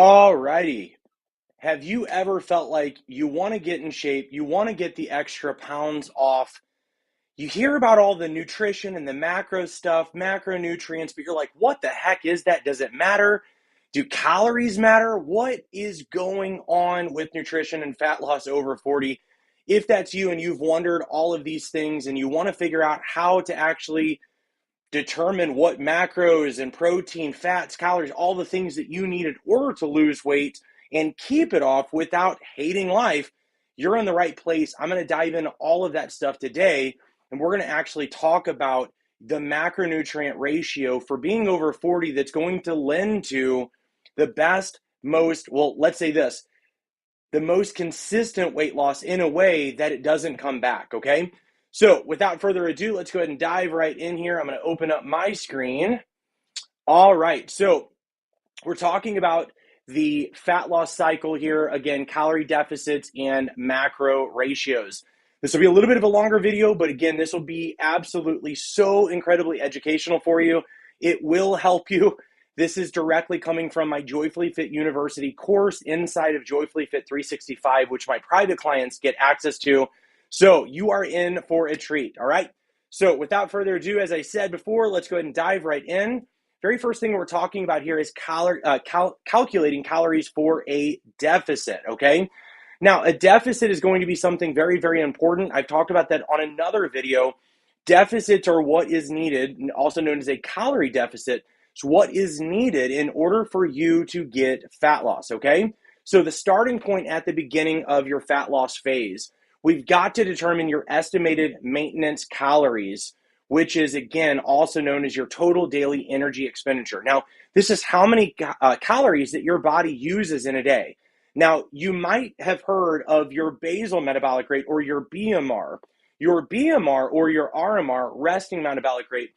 Alrighty. Have you ever felt like you want to get in shape, you want to get the extra pounds off? You hear about all the nutrition and the macro stuff, macronutrients, but you're like, what the heck is that? Does it matter? Do calories matter? What is going on with nutrition and fat loss over 40? If that's you and you've wondered all of these things and you want to figure out how to actually determine what macros and protein, fats, calories, all the things that you need in order to lose weight and keep it off without hating life, you're in the right place. I'm going to dive into all of that stuff today, and we're going to actually talk about the macronutrient ratio for being over 40 that's going to lend to the best, most, well, let's say this, the most consistent weight loss in a way that it doesn't come back, okay? So without further ado, let's go ahead and dive right in here. I'm going to open up my screen. All right, so we're talking about the fat loss cycle here. Again, calorie deficits and macro ratios. This will be a little bit of a longer video, but again, this will be absolutely so incredibly educational for you. It will help you. This is directly coming from my Joyfully Fit University course inside of Joyfully Fit 365, which my private clients get access to. So you are in for a treat, all right? So without further ado, as I said before, let's go ahead and dive right in. Very first thing we're talking about here is calculating calories for a deficit, okay? Now, a deficit is going to be something very, very important. I've talked about that on another video. Deficits are what is needed, also known as a calorie deficit. It's what is needed in order for you to get fat loss, okay? So the starting point at the beginning of your fat loss phase, we've got to determine your estimated maintenance calories, which is, again, also known as your total daily energy expenditure. Now, this is how many calories that your body uses in a day. Now, you might have heard of your basal metabolic rate or your BMR. Your BMR or your RMR, resting metabolic rate,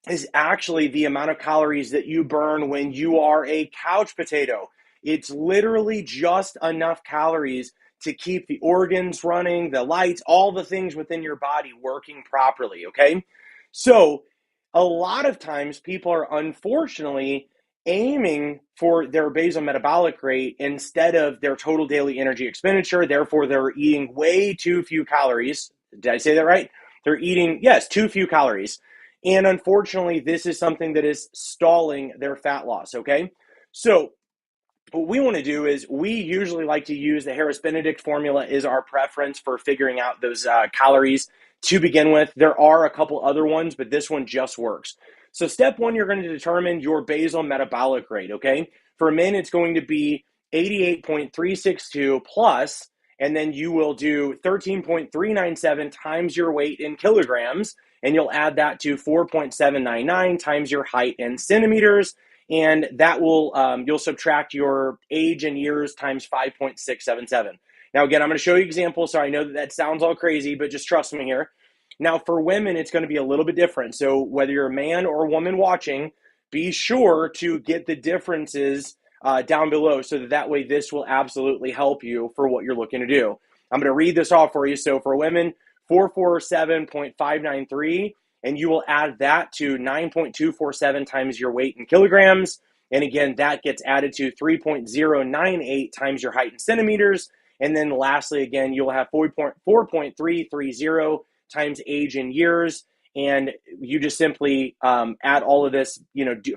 is actually the amount of calories that you burn when you are a couch potato. It's literally just enough calories to keep the organs running, the lights, all the things within your body working properly, okay? So a lot of times people are unfortunately aiming for their basal metabolic rate instead of their total daily energy expenditure. Therefore, they're eating way too few calories. Did I say that right? They're eating, yes, too few calories. And unfortunately, this is something that is stalling their fat loss, okay? So what we want to do is we usually like to use the Harris-Benedict formula is our preference for figuring out those calories to begin with. There are a couple other ones, but this one just works. So step one, you're going to determine your basal metabolic rate, okay? For men, it's going to be 88.362 plus, and then you will do 13.397 times your weight in kilograms, and you'll add that to 4.799 times your height in centimeters, and that will, you'll subtract your age in years times 5.677. Now, again, I'm going to show you examples, so I know that sounds all crazy, but just trust me here. Now, for women, it's going to be a little bit different. So whether you're a man or a woman watching, be sure to get the differences down below so that way this will absolutely help you for what you're looking to do. I'm going to read this off for you. So for women, 447.593, and you will add that to 9.247 times your weight in kilograms. And again, that gets added to 3.098 times your height in centimeters. And then lastly, again, you'll have 4.330 times age in years. And you just simply add all of this,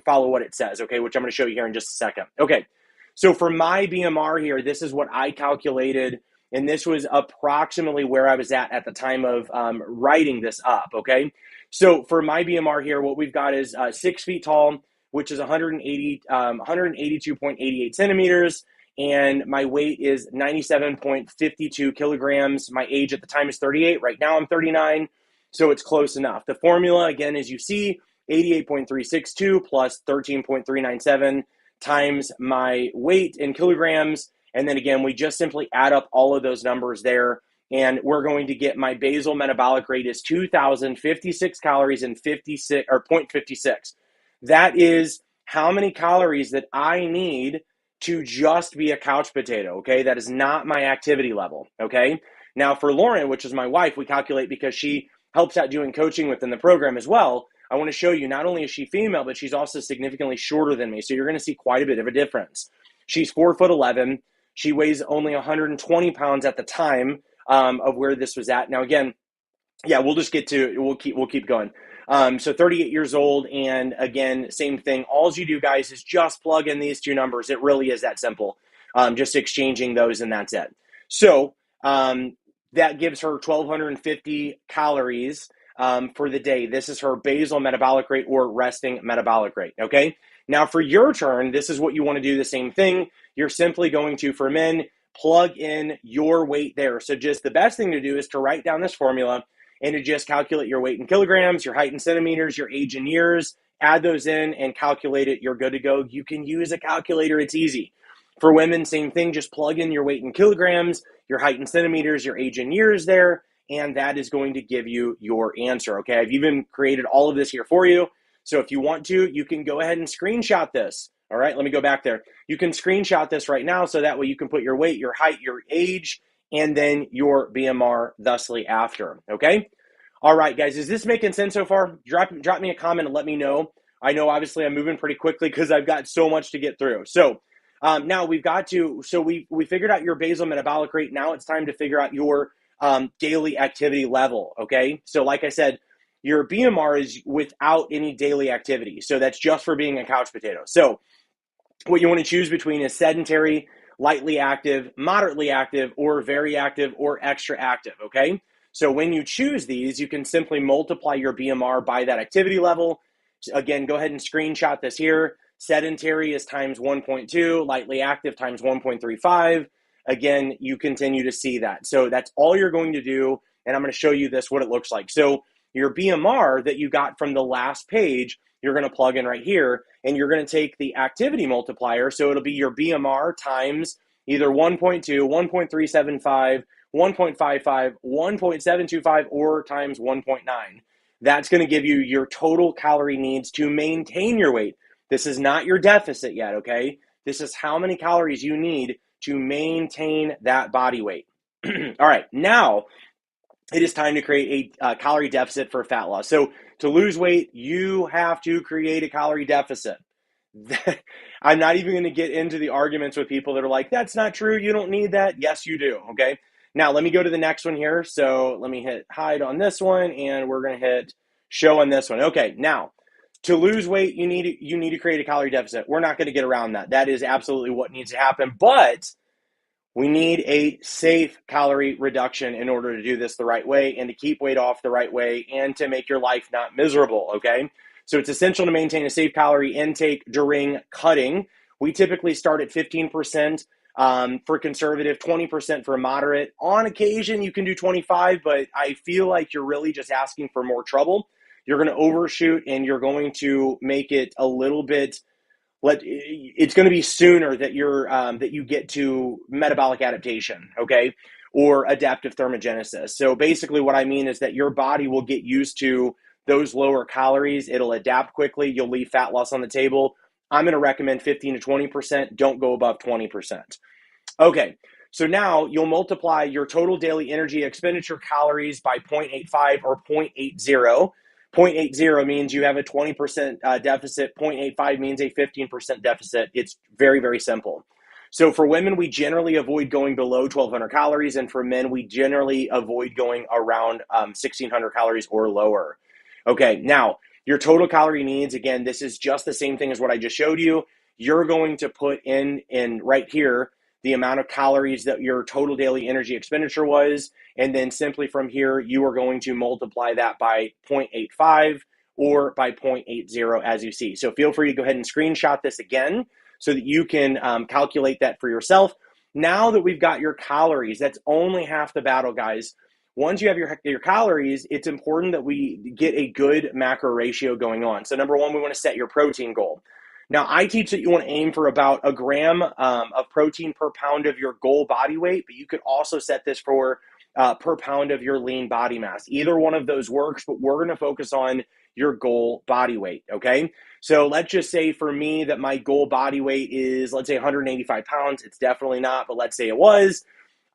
follow what it says, okay, which I'm going to show you here in just a second. Okay, so for my BMR here, this is what I calculated, and this was approximately where I was at the time of writing this up, okay? So for my BMR here, what we've got is 6 feet tall, which is 182.88 centimeters, and my weight is 97.52 kilograms. My age at the time is 38. Right now I'm 39. So it's close enough. The formula, again, as you see, 88.362 plus 13.397 times my weight in kilograms. And then again, we just simply add up all of those numbers there. And we're going to get my basal metabolic rate is 2,056 calories and 56 or 0.56. That is how many calories that I need to just be a couch potato, okay? That is not my activity level, okay? Now for Lauren, which is my wife, we calculate because she helps out doing coaching within the program as well. I want to show you not only is she female, but she's also significantly shorter than me. So you're going to see quite a bit of a difference. She's 4'11". She weighs only 120 pounds at the time of where this was at. Now, again, yeah, we'll keep going. So 38 years old, and again, same thing. All you do, guys, is just plug in these two numbers. It really is that simple. Just exchanging those, and that's it. So that gives her 1,250 calories for the day. This is her basal metabolic rate or resting metabolic rate. Okay. Now for your turn, this is what you want to do. The same thing. You're simply going to, for men, plug in your weight there. So just the best thing to do is to write down this formula and to just calculate your weight in kilograms, your height in centimeters, your age in years, add those in and calculate it. You're good to go. You can use a calculator. It's easy. For women, same thing. Just plug in your weight in kilograms, your height in centimeters, your age in years there, and that is going to give you your answer. Okay, I've even created all of this here for you. So if you want to, you can go ahead and screenshot this. All right, let me go back there. You can screenshot this right now so that way you can put your weight, your height, your age, and then your BMR thusly after. Okay? All right, guys, is this making sense so far? Drop me a comment and let me know. I know obviously I'm moving pretty quickly because I've got so much to get through. So now we figured out your basal metabolic rate. Now it's time to figure out your daily activity level. Okay, so like I said, your BMR is without any daily activity. So that's just for being a couch potato. So what you want to choose between is sedentary, lightly active, moderately active, or very active, or extra active. Okay, so when you choose these, you can simply multiply your BMR by that activity level. Again, go ahead and screenshot this here. Sedentary is times 1.2, lightly active times 1.35. Again, you continue to see that. So that's all you're going to do, and I'm going to show you this, what it looks like. So your BMR that you got from the last page, you're going to plug in right here, and you're going to take the activity multiplier. So it'll be your BMR times either 1.2, 1.375, 1.55, 1.725, or times 1.9. That's going to give you your total calorie needs to maintain your weight. This is not your deficit yet, okay? This is how many calories you need to maintain that body weight. All right, now it is time to create a calorie deficit for fat loss. So to lose weight, you have to create a calorie deficit. I'm not even going to get into the arguments with people that are like, that's not true, you don't need that. Yes, you do, okay? Now, let me go to the next one here. So let me hit hide on this one, and we're going to hit show on this one. Okay, now, to lose weight, you need to create a calorie deficit. We're not going to get around that. That is absolutely what needs to happen, but we need a safe calorie reduction in order to do this the right way and to keep weight off the right way and to make your life not miserable, okay? So it's essential to maintain a safe calorie intake during cutting. We typically start at 15% for conservative, 20% for moderate. On occasion, you can do 25, but I feel like you're really just asking for more trouble. You're going to overshoot and you're going to make it a little bit it's going to be sooner that you get to metabolic adaptation, okay, or adaptive thermogenesis. So basically what I mean is that your body will get used to those lower calories. It'll adapt quickly. You'll leave fat loss on the table. I'm going to recommend 15 to 20%. Don't go above 20%. Okay, so now you'll multiply your total daily energy expenditure calories by 0.85 or 0.80. 0.80 means you have a 20% deficit. 0.85 means a 15% deficit. It's very, very simple. So for women, we generally avoid going below 1,200 calories. And for men, we generally avoid going around 1,600 calories or lower. Okay, now your total calorie needs, again, this is just the same thing as what I just showed you. You're going to put in right here the amount of calories that your total daily energy expenditure was. And then simply from here, you are going to multiply that by 0.85 or by 0.80 as you see. So feel free to go ahead and screenshot this again so that you can calculate that for yourself. Now that we've got your calories, that's only half the battle, guys. Once you have your calories, it's important that we get a good macro ratio going on. So number one, we want to set your protein goal. Now, I teach that you want to aim for about a gram of protein per pound of your goal body weight, but you could also set this for per pound of your lean body mass. Either one of those works, but we're going to focus on your goal body weight, okay? So let's just say for me that my goal body weight is, let's say 185 pounds. It's definitely not, but let's say it was.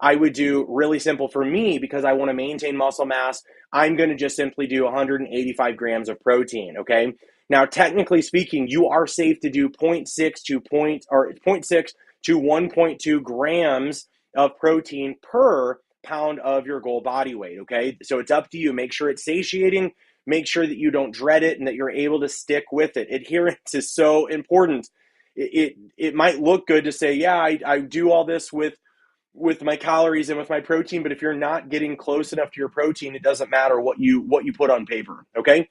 I would do really simple for me because I want to maintain muscle mass. I'm going to just simply do 185 grams of protein, okay? Now, technically speaking, you are safe to do 0.6 to 1.2 grams of protein per pound of your goal body weight, okay? So it's up to you. Make sure it's satiating, make sure that you don't dread it and that you're able to stick with it. Adherence is so important. It might look good to say, yeah, I do all this with my calories and with my protein, but if you're not getting close enough to your protein, it doesn't matter what you put on paper, okay?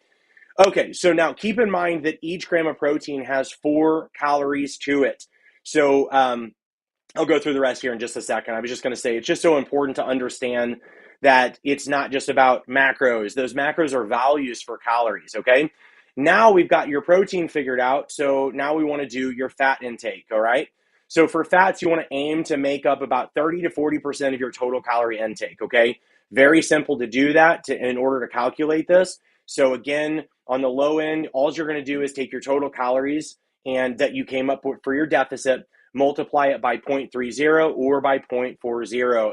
Okay, so now keep in mind that each gram of protein has 4 calories to it. So I'll go through the rest here in just a second. I was just going to say it's just so important to understand that it's not just about macros. Those macros are values for calories, okay? Now we've got your protein figured out, so now we want to do your fat intake, all right? So for fats, you want to aim to make up about 30 to 40% of your total calorie intake, okay? Very simple to do that in order to calculate this. So again, on the low end, all you're going to do is take your total calories and that you came up with for your deficit, multiply it by 0.30 or by 0.40,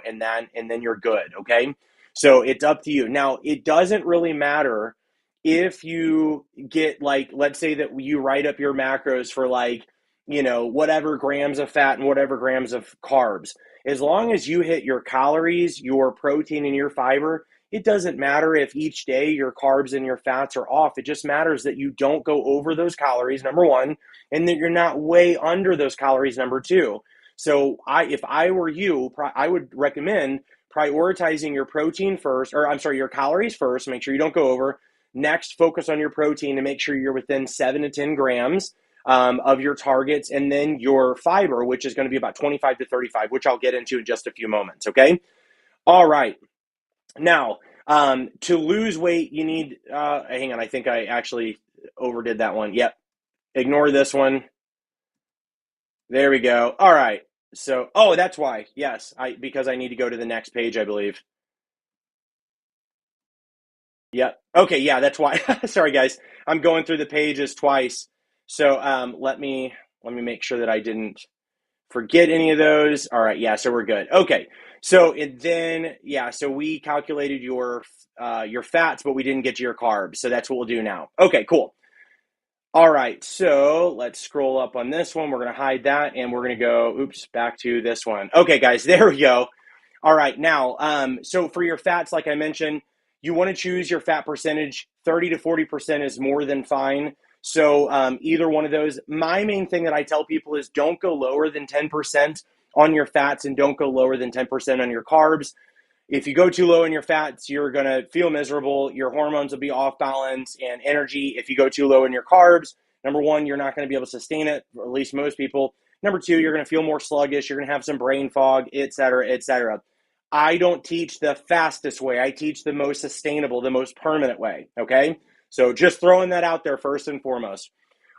and then you're good, okay? So it's up to you. Now, it doesn't really matter if you get, like, let's say that you write up your macros for, like, whatever grams of fat and whatever grams of carbs. As long as you hit your calories, your protein, and your fiber, it doesn't matter if each day your carbs and your fats are off. It just matters that you don't go over those calories, number one, and that you're not way under those calories, number two. So if I were you, I would recommend prioritizing your protein first, or I'm sorry, your calories first, make sure you don't go over. Next, focus on your protein to make sure you're within 7 to 10 grams of your targets, and then your fiber, which is going to be about 25 to 35, which I'll get into in just a few moments, okay? All right. Now, to lose weight, you need, hang on, I think I actually overdid that one. Yep. Ignore this one. There we go. All right. So, oh, that's why. Yes, because I need to go to the next page, I believe. Yep. Okay, yeah, that's why. Sorry, guys. I'm going through the pages twice. So, let me make sure that I didn't forget any of those. All right, yeah, so we're good. Okay, so so we calculated your fats, but we didn't get to your carbs. So that's what we'll do now. Okay, cool. All right, so let's scroll up on this one. We're going to hide that, and we're going to go, back to this one. Okay, guys, there we go. All right, now, so for your fats, like I mentioned, you want to choose your fat percentage. 30 to 40% is more than fine. So either one of those. My main thing that I tell people is don't go lower than 10% on your fats and don't go lower than 10% on your carbs. If you go too low in your fats, you're going to feel miserable. Your hormones will be off balance and energy. If you go too low in your carbs, number one, you're not going to be able to sustain it, or at least most people. Number two, you're going to feel more sluggish. You're going to have some brain fog, et cetera, et cetera. I don't teach the fastest way. I teach the most sustainable, the most permanent way, okay? So just throwing that out there first and foremost.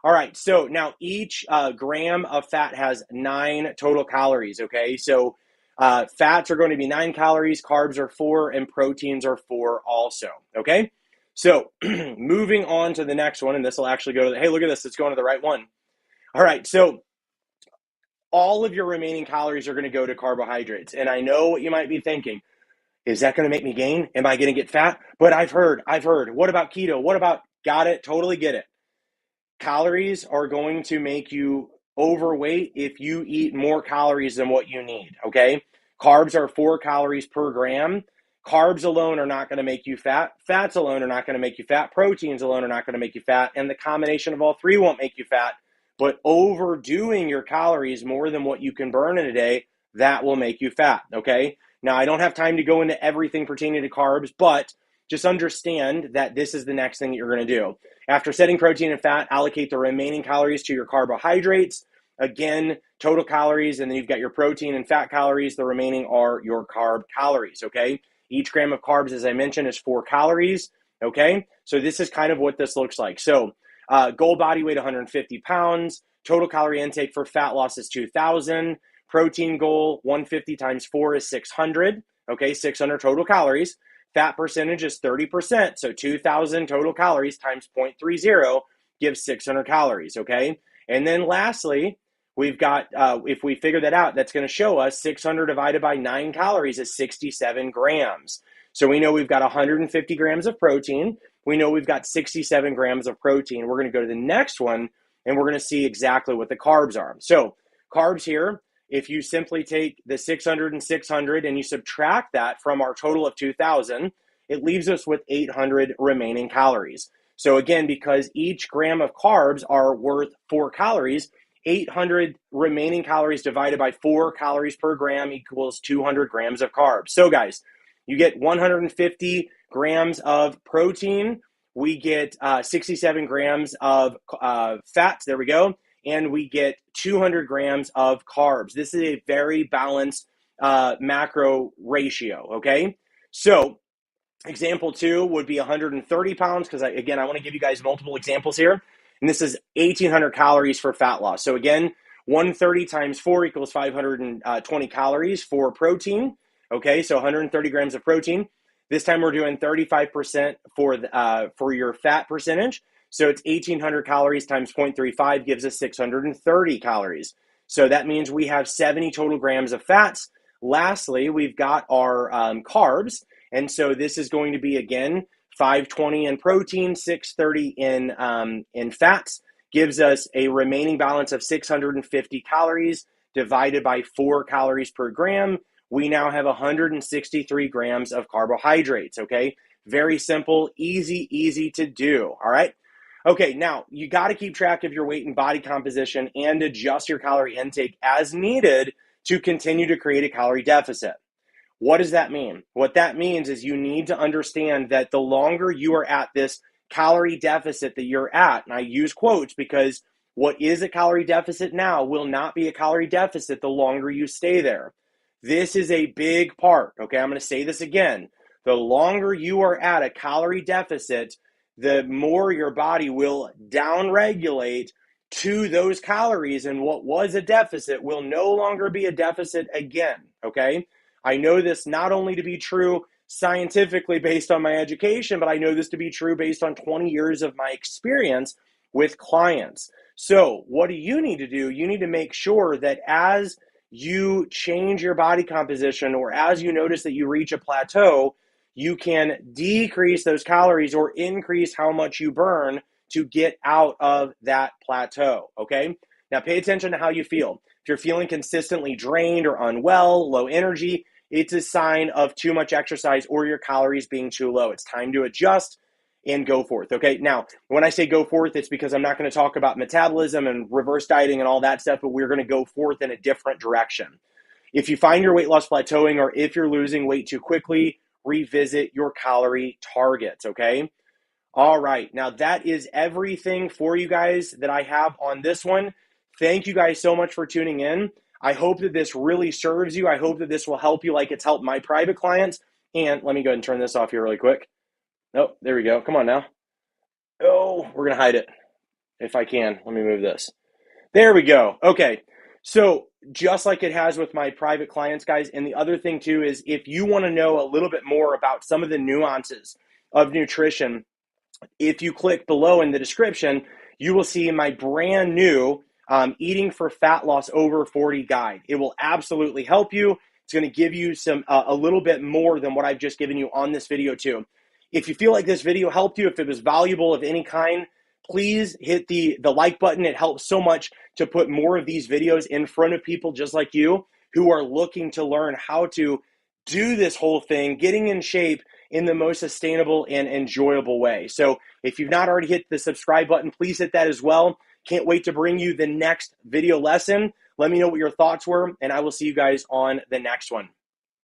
All right, so now each gram of fat has 9 total calories, okay? So fats are going to be 9 calories, carbs are 4, and proteins are 4 also, okay? So moving on to the next one, and this will actually go to hey, look at this, it's going to the right one. All right, so all of your remaining calories are going to go to carbohydrates. And I know what you might be thinking. Is that going to make me gain? Am I going to get fat? But I've heard. What about keto? What about, got it, totally get it. Calories are going to make you overweight if you eat more calories than what you need, okay? Carbs are 4 calories per gram. Carbs alone are not going to make you fat. Fats alone are not going to make you fat. Proteins alone are not going to make you fat. And the combination of all three won't make you fat. But overdoing your calories more than what you can burn in a day, that will make you fat, okay? Now, I don't have time to go into everything pertaining to carbs, but just understand that this is the next thing that you're going to do. After setting protein and fat, allocate the remaining calories to your carbohydrates. Again, total calories, and then you've got your protein and fat calories. The remaining are your carb calories, okay? Each gram of carbs, as I mentioned, is 4 calories, okay? So this is kind of what this looks like. So goal body weight, 150 pounds. Total calorie intake for fat loss is 2,000. Protein goal, 150 times 4 is 600, okay? 600 total calories. Fat percentage is 30%, so 2,000 total calories times 0.30 gives 600 calories, okay? And then lastly, we've got, if we figure that out, that's going to show us 600 divided by 9 calories is 67 grams. So we know we've got 150 grams of protein. We know we've got 67 grams of protein. We're going to go to the next one, and we're going to see exactly what the carbs are. So carbs here, if you simply take the 600 and 600 and you subtract that from our total of 2,000, it leaves us with 800 remaining calories. So again, because each gram of carbs are worth 4 calories, 800 remaining calories divided by 4 calories per gram equals 200 grams of carbs. So guys, you get 150 grams of protein. We get 67 grams of fats. There we go. And we get 200 grams of carbs. This is a very balanced macro ratio, okay? So example 2 would be 130 pounds, because again, I want to give you guys multiple examples here. And this is 1,800 calories for fat loss. So again, 130 times 4 equals 520 calories for protein. Okay, so 130 grams of protein. This time we're doing 35% for your fat percentage. So it's 1,800 calories times 0.35 gives us 630 calories. So that means we have 70 total grams of fats. Lastly, we've got our carbs. And so this is going to be, again, 520 in protein, 630 in fats, gives us a remaining balance of 650 calories divided by 4 calories per gram. We now have 163 grams of carbohydrates, okay? Very simple, easy to do, all right? Okay, now you got to keep track of your weight and body composition and adjust your calorie intake as needed to continue to create a calorie deficit. What does that mean? What that means is you need to understand that the longer you are at this calorie deficit that you're at, and I use quotes because what is a calorie deficit now will not be a calorie deficit the longer you stay there. This is a big part, okay? I'm going to say this again. The longer you are at a calorie deficit, the more your body will downregulate to those calories, and what was a deficit will no longer be a deficit again, okay? I know this not only to be true scientifically based on my education, but I know this to be true based on 20 years of my experience with clients. So what do you need to do? You need to make sure that as you change your body composition, or as you notice that you reach a plateau, you can decrease those calories or increase how much you burn to get out of that plateau, okay? Now pay attention to how you feel. If you're feeling consistently drained or unwell, low energy, it's a sign of too much exercise or your calories being too low. It's time to adjust and go forth, okay? Now, when I say go forth, it's because I'm not going to talk about metabolism and reverse dieting and all that stuff, but we're going to go forth in a different direction. If you find your weight loss plateauing, or if you're losing weight too quickly, revisit your calorie targets, okay? All right, now that is everything for you guys that I have on this one. Thank you guys so much for tuning in. I hope that this really serves you. I hope that this will help you like it's helped my private clients. And let me go ahead and turn this off here really quick. Oh, there we go. Come on now. Oh, we're going to hide it if I can. Let me move this. There we go. Okay. So just like it has with my private clients, guys, and the other thing too is if you want to know a little bit more about some of the nuances of nutrition, if you click below in the description, you will see my brand new Eating for Fat Loss Over 40 guide. It will absolutely help you. It's going to give you some a little bit more than what I've just given you on this video too. If you feel like this video helped you, if it was valuable of any kind, please hit the like button. It helps so much to put more of these videos in front of people just like you who are looking to learn how to do this whole thing, getting in shape in the most sustainable and enjoyable way. So if you've not already hit the subscribe button, please hit that as well. Can't wait to bring you the next video lesson. Let me know what your thoughts were, and I will see you guys on the next one.